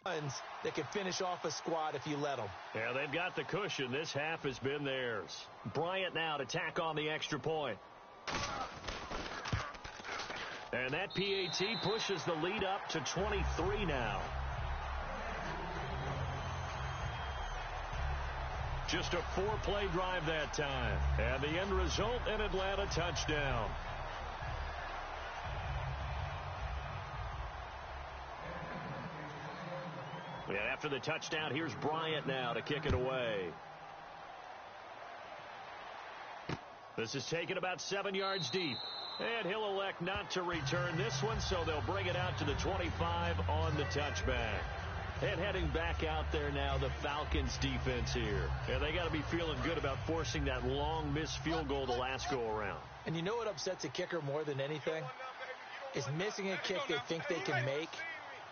That can finish off a squad if you let them. Yeah, they've got the cushion. This half has been theirs. Bryant now to tack on the extra point. And that PAT pushes the lead up to 23 now. Just a 4-play drive that time. And the end result, an Atlanta touchdown. And after the touchdown, here's Bryant now to kick it away. This is taken about 7 yards deep. And he'll elect not to return this one, so they'll bring it out to the 25 on the touchback. And heading back out there now, the Falcons defense here. And they got to be feeling good about forcing that long missed field goal the last go-around. And you know what upsets a kicker more than anything? Is missing a kick they think they can make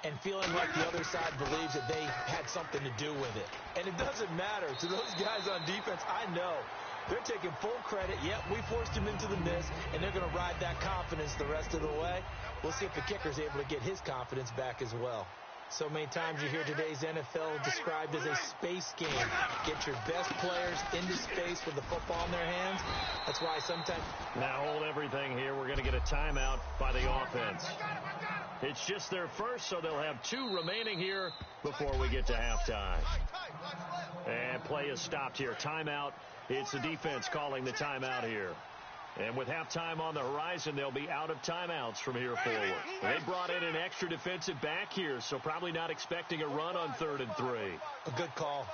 and feeling like the other side believes that they had something to do with it. And it doesn't matter. To those guys on defense, I know. They're taking full credit. Yep, we forced him into the miss, and they're going to ride that confidence the rest of the way. We'll see if the kicker's able to get his confidence back as well. So many times you hear today's NFL described as a space game. Get your best players into space with the football in their hands. That's why sometimes... Now hold everything here. We're going to get a timeout by the offense. It's just their first, so they'll have 2 remaining here before we get to halftime. And play is stopped here. Timeout. It's the defense calling the timeout here. And with halftime on the horizon, they'll be out of timeouts from here forward. They brought in an extra defensive back here, so probably not expecting a run on 3rd and 3. A good call.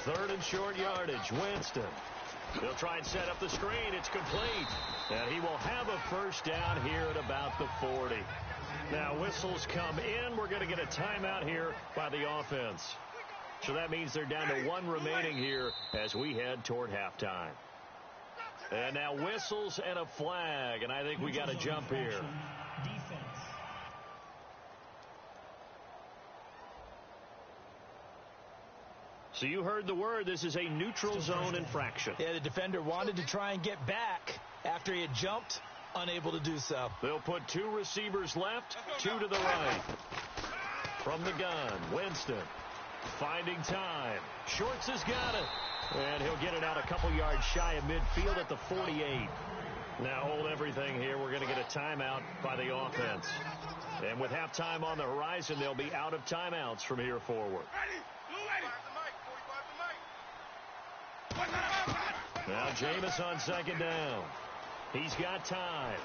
3rd and short yardage. Winston. They'll try and set up the screen. It's complete. And he will have a first down here at about the 40. Now whistles come in. We're going to get a timeout here by the offense. So that means they're down to 1 remaining here as we head toward halftime. And now whistles and a flag. And I think we got to jump here. So you heard the word. This is a neutral zone infraction. Yeah, the defender wanted to try and get back after he had jumped. Unable to do so. They'll put 2 receivers left, 2 to the right. From the gun, Winston. Finding time. Shorts has got it. And he'll get it out a couple yards shy of midfield at the 48. Now hold everything here. We're going to get a timeout by the offense. And with halftime on the horizon, they'll be out of timeouts from here forward. Now Jameis on 2nd down. He's got time.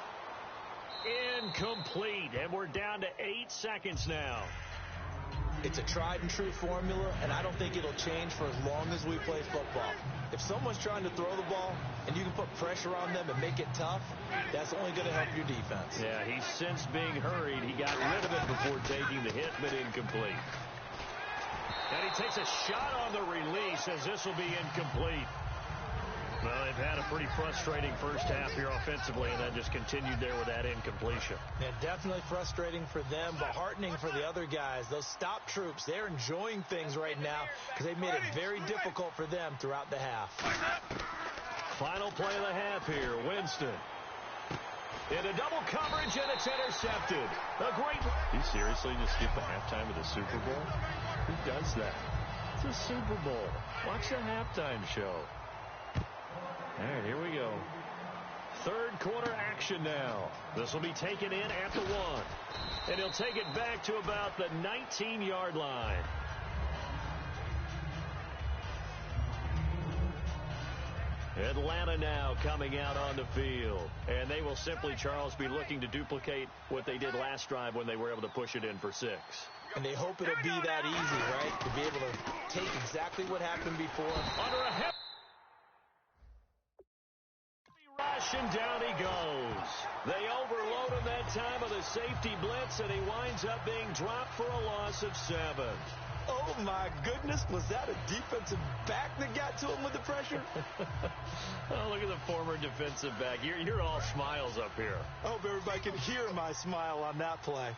Incomplete. And we're down to 8 seconds now. It's a tried-and-true formula, and I don't think it'll change for as long as we play football. If someone's trying to throw the ball and you can put pressure on them and make it tough, that's only going to help your defense. Yeah, he's since being hurried. He got rid of it before taking the hit, but incomplete. And he takes a shot on the release as this will be incomplete. Well, they've had a pretty frustrating first half here offensively, and then just continued there with that incompletion. Yeah, definitely frustrating for them, but heartening for the other guys. Those stop troops, they're enjoying things right now because they've made it very difficult for them throughout the half. Final play of the half here, Winston. In a double coverage, and it's intercepted. A great... You seriously just skip the halftime of the Super Bowl? Who does that? It's a Super Bowl. Watch the halftime show. All right, here we go. 3rd quarter action now. This will be taken in at the 1. And he'll take it back to about the 19-yard line. Atlanta now coming out on the field. And they will simply, Charles, be looking to duplicate what they did last drive when they were able to push it in for 6. And they hope it'll be that easy, right? To be able to take exactly what happened before. Under a heavy rush, and down he goes. They overload him that time of the safety blitz, and he winds up being dropped for a loss of 7. Oh, my goodness. Was that a defensive back that got to him with the pressure? Oh, look at the former defensive back. You're all smiles up here. I hope everybody can hear my smile on that play.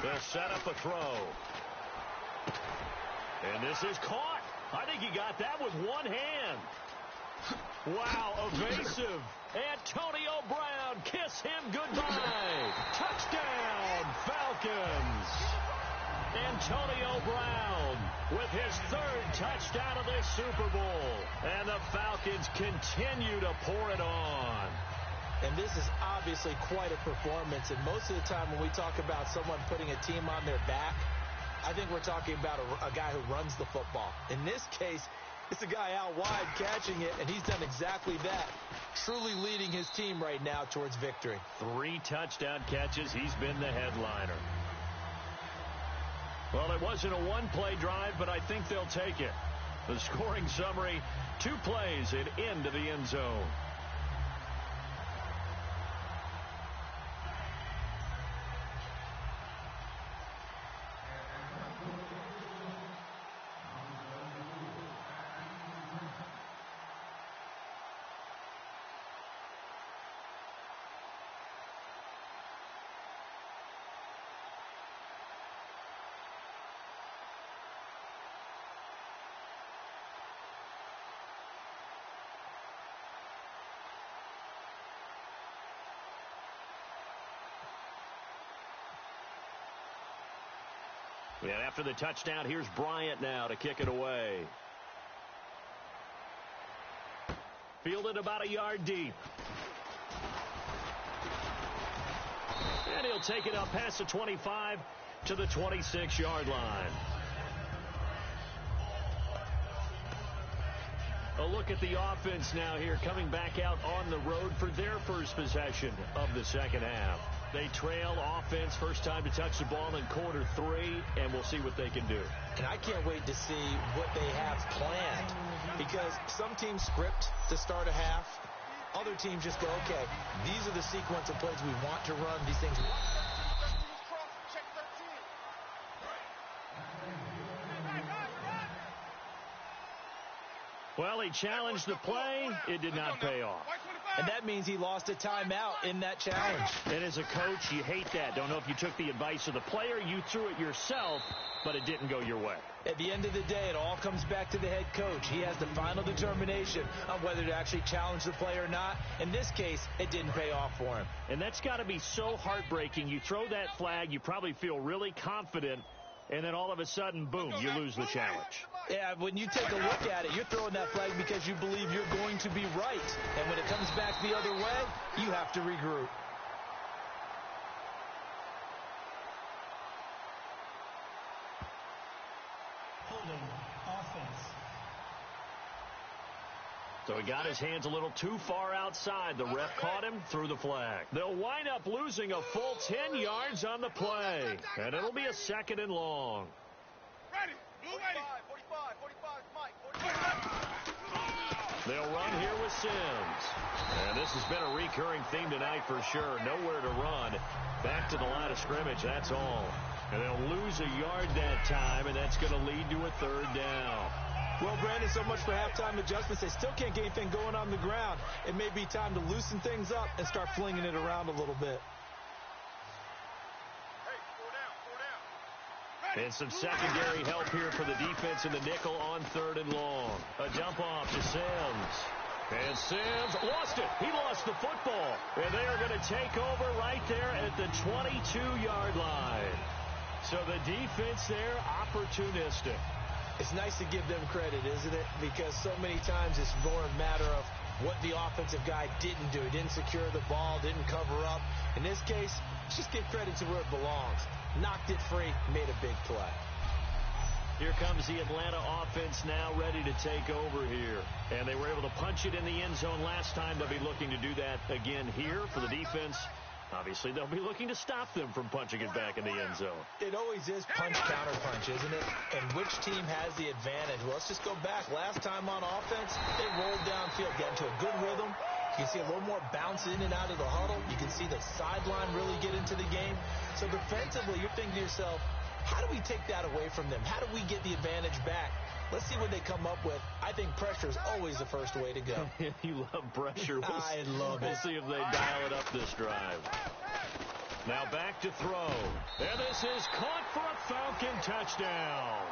They'll set up a throw. And this is caught. I think he got that with one hand. Wow, evasive. Antonio Brown kisses kiss him goodbye. Touchdown, Falcons. Antonio Brown with his third touchdown of this Super Bowl. And the Falcons continue to pour it on. And this is obviously quite a performance. And most of the time when we talk about someone putting a team on their back, I think we're talking about a guy who runs the football. In this case, it's a guy out wide catching it, and he's done exactly that, truly leading his team right now towards victory. 3 touchdown catches. He's been the headliner. Well, it wasn't a one-play drive, but I think they'll take it. The scoring summary, 2 plays and into the end zone. And after the touchdown, here's Bryant now to kick it away. Fielded about a yard deep. And he'll take it up past the 25 to the 26-yard line. A look at the offense now here, coming back out on the road for their first possession of the second half. They trail offense, first time to touch the ball in quarter 3, and we'll see what they can do. And I can't wait to see what they have planned, because some teams script to start a half. Other teams just go, okay, these are the sequence of plays we want to run, these things. Well, he challenged the play. It did not pay off. And that means he lost a timeout in that challenge. And as a coach, you hate that. Don't know if you took the advice of the player. You threw it yourself, but it didn't go your way. At the end of the day, it all comes back to the head coach. He has the final determination on whether to actually challenge the play or not. In this case, it didn't pay off for him. And that's got to be so heartbreaking. You throw that flag, you probably feel really confident, and then all of a sudden, boom, you lose the challenge. Yeah, when you take a look at it, you're throwing that flag because you believe you're going to be right. And when it comes back the other way, you have to regroup. Holding offense. So he got his hands a little too far outside. The ref caught him, threw the flag. They'll wind up losing a full 10 yards on the play. And it'll be a 2nd and long. Ready. Blue ready. 45, Mike. They'll run here with Sims. And this has been a recurring theme tonight for sure. Nowhere to run. Back to the line of scrimmage, that's all. And they'll lose a yard that time, and that's going to lead to a 3rd down. Well, Brandon, so much for halftime adjustments. They still can't get anything going on the ground. It may be time to loosen things up and start flinging it around a little bit. And some secondary help here for the defense in the nickel on 3rd and long. A dump off to Sims. And Sims lost it. He lost the football. And they are going to take over right there at the 22-yard line. So the defense there, opportunistic. It's nice to give them credit, isn't it? Because so many times it's more a matter of what the offensive guy didn't do. He didn't secure the ball, didn't cover up. In this case, just give credit to where it belongs. Knocked it free, made a big play. Here comes the Atlanta offense now ready to take over here. And they were able to punch it in the end zone last time. They'll be looking to do that again here for the defense. Obviously, they'll be looking to stop them from punching it back in the end zone. It always is punch-counter-punch, isn't it? And which team has the advantage? Well, let's just go back. Last time on offense, they rolled downfield, got into a good rhythm. You can see a little more bounce in and out of the huddle. You can see the sideline really get into the game. So defensively, you're thinking to yourself, how do we take that away from them? How do we get the advantage back? Let's see what they come up with. I think pressure is always the first way to go. You love pressure. I love it. We'll see if they dial it up this drive. Now back to throw. And this is caught for a Falcon touchdown.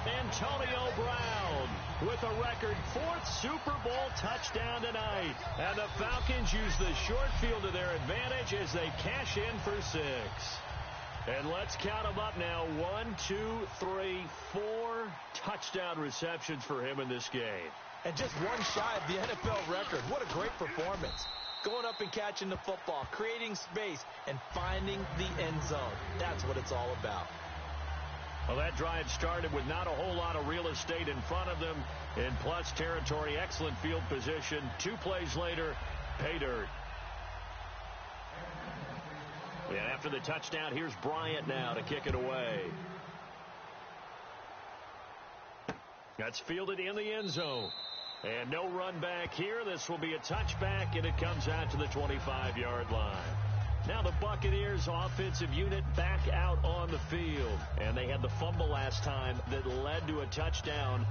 Antonio Brown with a record 4th Super Bowl touchdown tonight. And the Falcons use the short field to their advantage as they cash in for 6. And let's count them up now. 1, 2, 3, 4 touchdown receptions for him in this game. And just one shy of the NFL record. What a great performance. Going up and catching the football, creating space, and finding the end zone. That's what it's all about. Well, that drive started with not a whole lot of real estate in front of them. In plus territory, excellent field position. 2 plays later, pay dirt. And after the touchdown, here's Bryant now to kick it away. That's fielded in the end zone. And no run back here. This will be a touchback, and it comes out to the 25-yard line. Now the Buccaneers offensive unit back out on the field. And they had the fumble last time that led to a touchdown.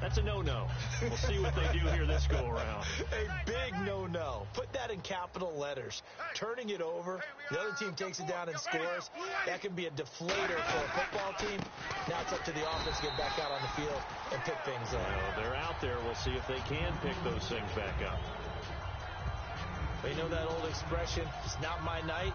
That's a no-no. We'll see what they do here this go-around. A big no-no. Put that in capital letters. Turning it over, the other team takes it down and scores. That can be a deflator for a football team. Now it's up to the offense to get back out on the field and pick things up. Well, they're out there. We'll see if they can pick those things back up. But you know that old expression, it's not my night?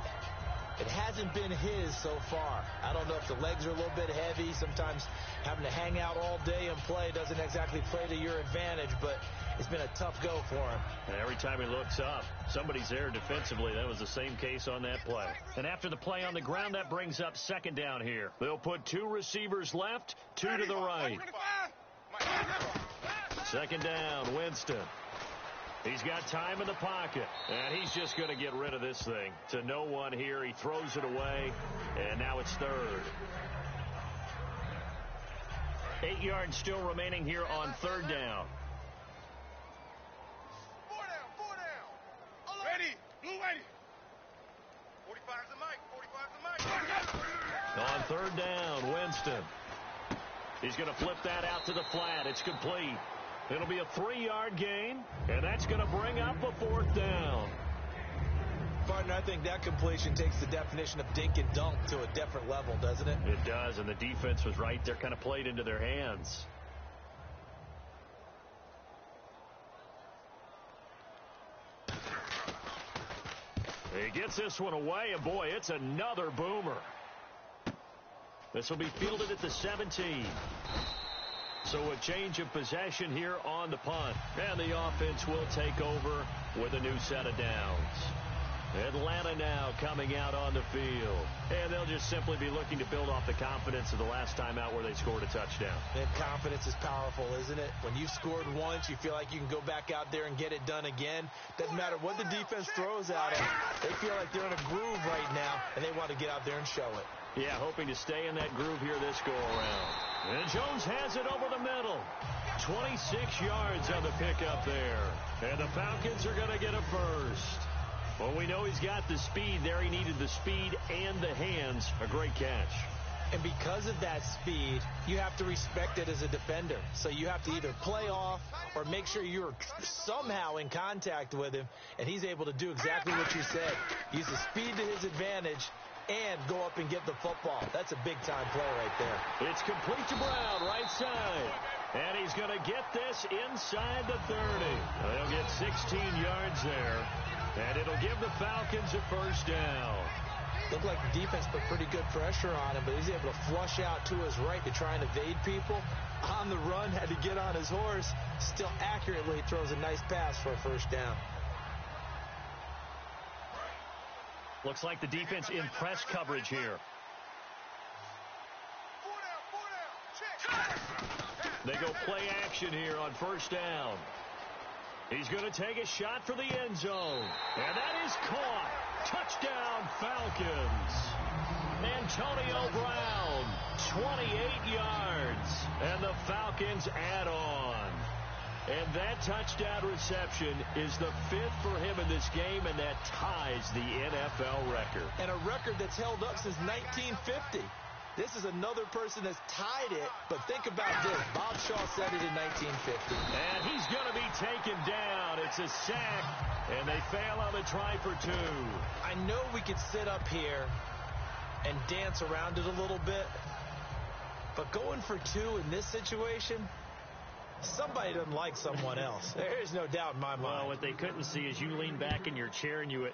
It hasn't been his so far. I don't know if the legs are a little bit heavy. Sometimes having to hang out all day and play doesn't exactly play to your advantage, but it's been a tough go for him. And every time he looks up, somebody's there defensively. That was the same case on that play. And after the play on the ground, that brings up 2nd down here. They'll put 2 receivers left, 2 to the right. 2nd down, Winston. He's got time in the pocket, and he's just going to get rid of this thing. To no one here. He throws it away, and now it's 3rd. 8 yards still remaining here on 3rd down. 4 down. Ready. Blue ready. 45's the mic. 45's the mic. On 3rd down, Winston. He's going to flip that out to the flat. It's complete. It'll be a 3-yard gain, and that's going to bring up a 4th down. Partner, I think that completion takes the definition of dink and dunk to a different level, doesn't it? It does, and the defense was right there, kind of played into their hands. He gets this one away, and boy, it's another boomer. This will be fielded at the 17. So a change of possession here on the punt. And the offense will take over with a new set of downs. Atlanta now coming out on the field. And they'll just simply be looking to build off the confidence of the last time out where they scored a touchdown. And confidence is powerful, isn't it? When you've scored once, you feel like you can go back out there and get it done again. Doesn't matter what the defense throws at them. They feel like they're in a groove right now, and they want to get out there and show it. Yeah, hoping to stay in that groove here this go-around. And Jones has it over the middle. 26 yards on the pickup there. And the Falcons are going to get a first. Well, we know he's got the speed there. He needed the speed and the hands. A great catch. And because of that speed, you have to respect it as a defender. So you have to either play off or make sure you're somehow in contact with him. And he's able to do exactly what you said. Use the speed to his advantage and go up and get the football. That's a big-time play right there. It's complete to Brown, right side. And he's going to get this inside the 30. They'll get 16 yards there. And it'll give the Falcons a first down. Looked like the defense put pretty good pressure on him, but he's able to flush out to his right to try and evade people. On the run, had to get on his horse. Still accurately throws a nice pass for a first down. Looks like the defense in press coverage here. 4 down. Check. They go play action here on first down. He's going to take a shot for the end zone. And that is caught. Touchdown, Falcons. Antonio Brown, 28 yards. And the Falcons add on. And that touchdown reception is the 5th for him in this game, and that ties the NFL record. And a record that's held up since 1950. This is another person that's tied it, but think about this. Bob Shaw said it in 1950. And he's going to be taken down. It's a sack, and they fail on the try for 2. I know we could sit up here and dance around it a little bit, but going for 2 in this situation, somebody doesn't like someone else. There is no doubt in my mind. Well, what they couldn't see is you lean back in your chair and you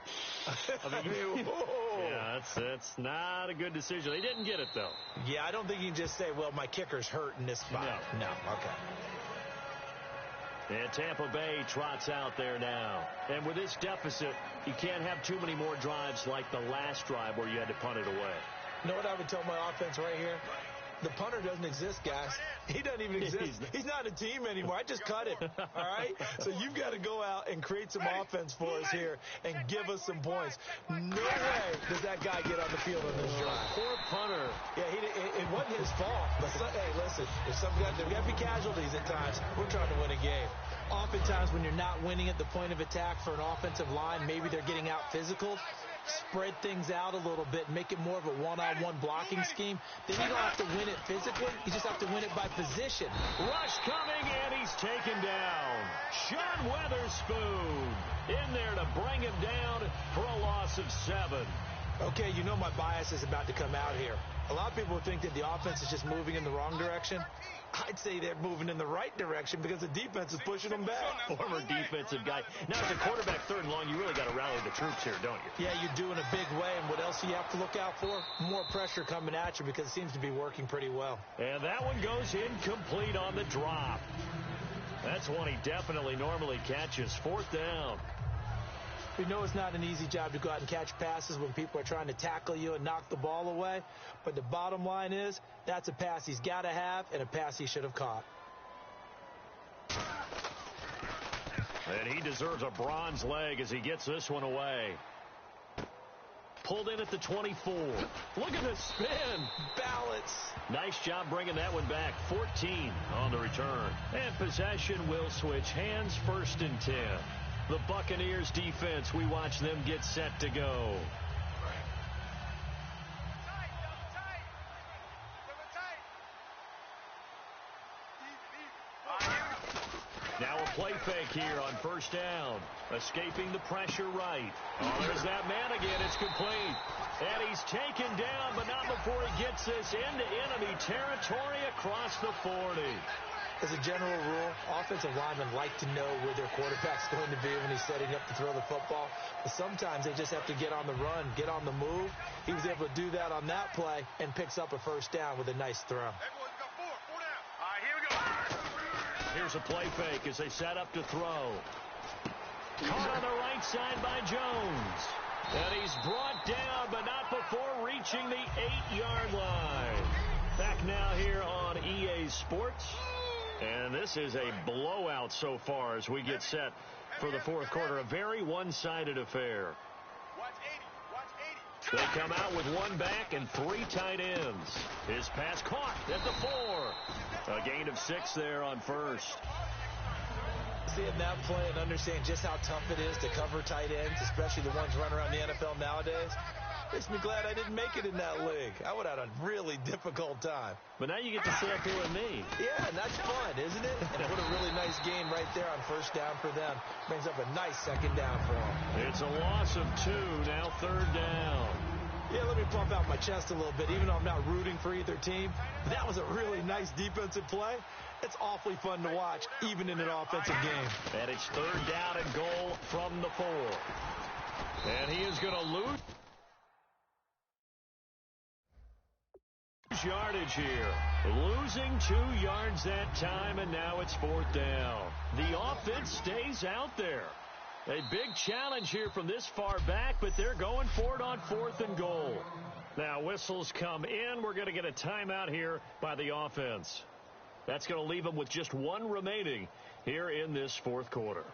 yeah, that's not a good decision. They didn't get it, though. Yeah, I don't think you can just say, well, my kicker's hurt in this spot. No, okay. And Tampa Bay trots out there now. And with this deficit, you can't have too many more drives like the last drive where you had to punt it away. You know what I would tell my offense right here? The punter doesn't exist, guys. He doesn't even exist. He's not a team anymore. I just cut him, all right? So you've got to go out and create some offense for us here and give us some points. No way does that guy get on the field on this drive. Poor punter. Yeah, it wasn't his fault. But hey, listen, there's got to be casualties at times. We're trying to win a game. Oftentimes when you're not winning at the point of attack for an offensive line, maybe they're getting out physical. Spread things out a little bit, make it more of a one-on-one blocking scheme. Then you don't have to win it physically. You just have to win it by position. Rush coming, and he's taken down. Sean Weatherspoon in there to bring him down for a loss of 7. Okay, you know my bias is about to come out here. A lot of people think that the offense is just moving in the wrong direction. I'd say they're moving in the right direction because the defense is pushing them back. Former defensive guy. Now, as a quarterback, 3rd and long, you really got to rally the troops here, don't you? Yeah, you do in a big way. And what else do you have to look out for? More pressure coming at you because it seems to be working pretty well. And that one goes incomplete on the drop. That's one he definitely normally catches. 4th down. We know it's not an easy job to go out and catch passes when people are trying to tackle you and knock the ball away. But the bottom line is, that's a pass he's got to have and a pass he should have caught. And he deserves a bronze leg as he gets this one away. Pulled in at the 24. Look at the spin. Balance. Nice job bringing that one back. 14 on the return. And possession will switch hands. 1st and 10. The Buccaneers defense, we watch them get set to go. Now a play fake here on 1st down. Escaping the pressure right. Oh, there's that man again. It's complete. And he's taken down, but not before he gets this into enemy territory across the 40. As a general rule, offensive linemen like to know where their quarterback's going to be when he's setting up to throw the football. But sometimes they just have to get on the run, get on the move. He was able to do that on that play and picks up a 1st down with a nice throw. Here's a play fake as they set up to throw. Caught on the right side by Jones. And he's brought down, but not before reaching the 8-yard line. Back now here on EA Sports. And this is a blowout so far as we get set for the 4th quarter. A very one-sided affair. They come out with 1 back and 3 tight ends. His pass caught at the 4. A gain of 6 there on 1st. Seeing that play and understanding just how tough it is to cover tight ends, especially the ones running around the NFL nowadays, makes me glad I didn't make it in that league. I would have had a really difficult time. But now you get to sit up here with me. Yeah, and that's fun, isn't it? And what a really nice game right there on 1st down for them. Brings up a nice 2nd down for them. It's a loss of 2, now 3rd down. Yeah, let me pump out my chest a little bit. Even though I'm not rooting for either team, that was a really nice defensive play. It's awfully fun to watch, even in an offensive game. And it's 3rd down and goal from the 4. And he is going to lose yardage here. Losing 2 yards that time, and now it's 4th down. The offense stays out there. A big challenge here from this far back, but they're going for it on 4th and goal. Now whistles come in. We're going to get a timeout here by the offense. That's going to leave them with just 1 remaining here in this 4th quarter.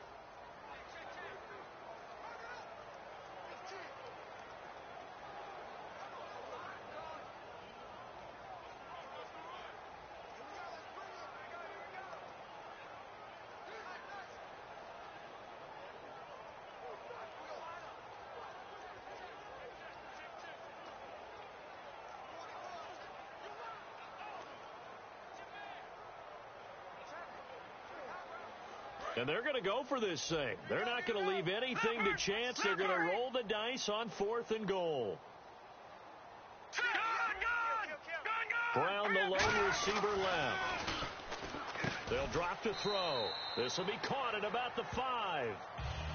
And they're going to go for this thing. They're not going to leave anything to chance. They're going to roll the dice on 4th and goal. Brown, the lone receiver, left. They'll drop to throw. This will be caught at about the 5.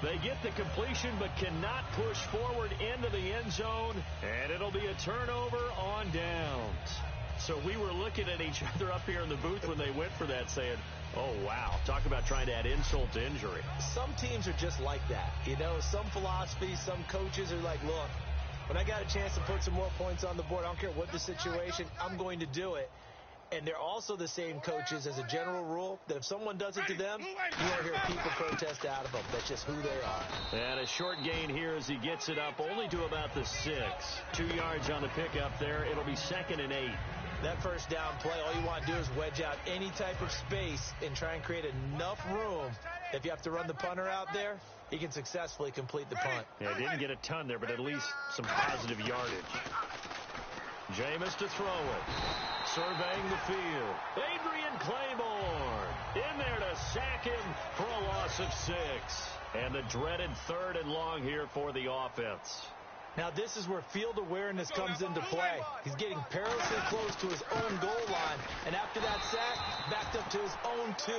They get the completion but cannot push forward into the end zone, and it'll be a turnover on downs. So we were looking at each other up here in the booth when they went for that saying, oh, wow, talk about trying to add insult to injury. Some teams are just like that. You know, some philosophies, some coaches are like, look, when I got a chance to put some more points on the board, I don't care what the situation, I'm going to do it. And they're also the same coaches as a general rule that if someone does it to them, you won't hear people protest out of them. That's just who they are. And a short gain here as he gets it up only to about the 6. 2 yards on the pickup there. It'll be 2nd and 8. That first down play, all you want to do is wedge out any type of space and try and create enough room. If you have to run the punter out there, he can successfully complete the punt. Yeah, didn't get a ton there, but at least some positive yardage. Jameis to throw it. Surveying the field. Adrian Claiborne in there to sack him for a loss of 6. And the dreaded 3rd and long here for the offense. Now this is where field awareness comes into play. He's getting perilously close to his own goal line. And after that sack, backed up to his own 2.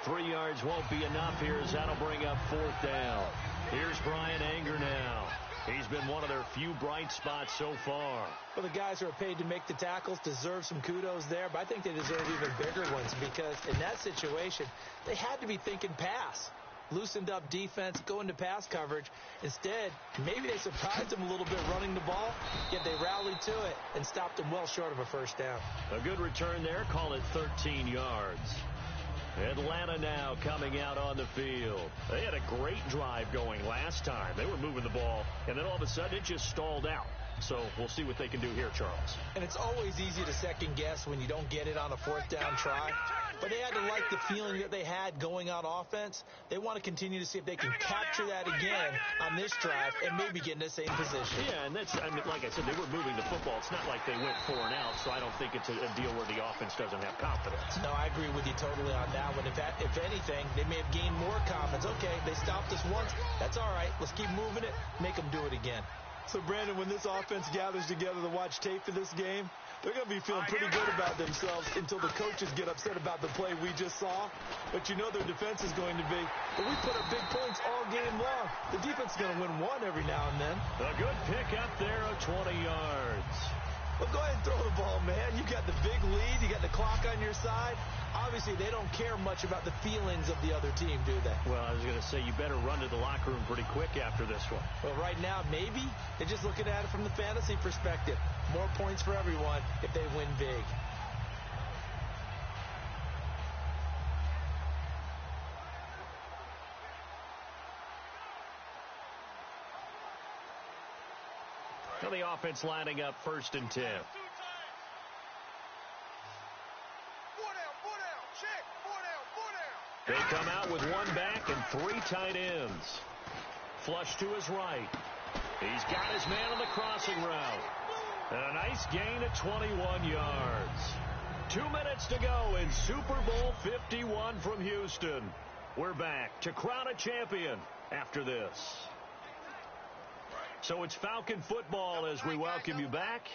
3 yards won't be enough here as that'll bring up 4th down. Here's Brian Anger now. He's been one of their few bright spots so far. Well, the guys who are paid to make the tackles deserve some kudos there, but I think they deserve even bigger ones because in that situation, they had to be thinking pass. Loosened up defense, go into pass coverage. Instead, maybe they surprised them a little bit running the ball, yet they rallied to it and stopped them well short of a first down. A good return there, call it 13 yards. Atlanta now coming out on the field. They had a great drive going last time. They were moving the ball, and then all of a sudden it just stalled out. So we'll see what they can do here, Charles. And it's always easy to second guess when you don't get it on a 4th down try. But they had to like the feeling that they had going on offense. They want to continue to see if they can capture that again on this drive and maybe get in the same position. Yeah, and that's, I mean, like I said, they were moving the football. It's not like they went 4 and out, so I don't think it's a deal where the offense doesn't have confidence. No, I agree with you totally on that one. If anything, they may have gained more confidence. Okay, they stopped us once. That's all right. Let's keep moving it. Make them do it again. So, Brandon, when this offense gathers together to watch tape for this game, they're going to be feeling pretty good about themselves until the coaches get upset about the play we just saw. But you know their defense is going to be. But we put up big points all game long. The defense is going to win one every now and then. A good pick up there of 20 yards. Well, go ahead and throw the ball, man. You got the big lead. You got the clock on your side. Obviously, they don't care much about the feelings of the other team, do they? Well, I was going to say, you better run to the locker room pretty quick after this one. Well, right now, maybe. They're just looking at it from the fantasy perspective. More points for everyone if they win big. Now the offense lining up 1st and 10. They come out with 1 back and 3 tight ends. Flush to his right. He's got his man on the crossing route. And a nice gain of 21 yards. 2 minutes to go in Super Bowl 51 from Houston. We're back to crown a champion after this. So it's Falcon football as we welcome you back.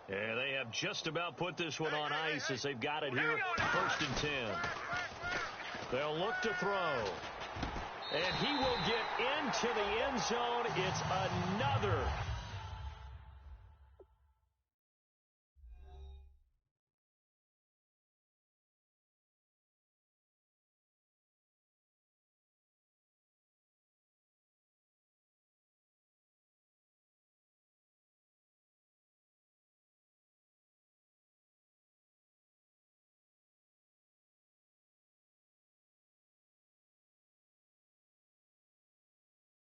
And they have just about put this one on ice as they've got it here 1st and 10. They'll look to throw. And he will get into the end zone. It's another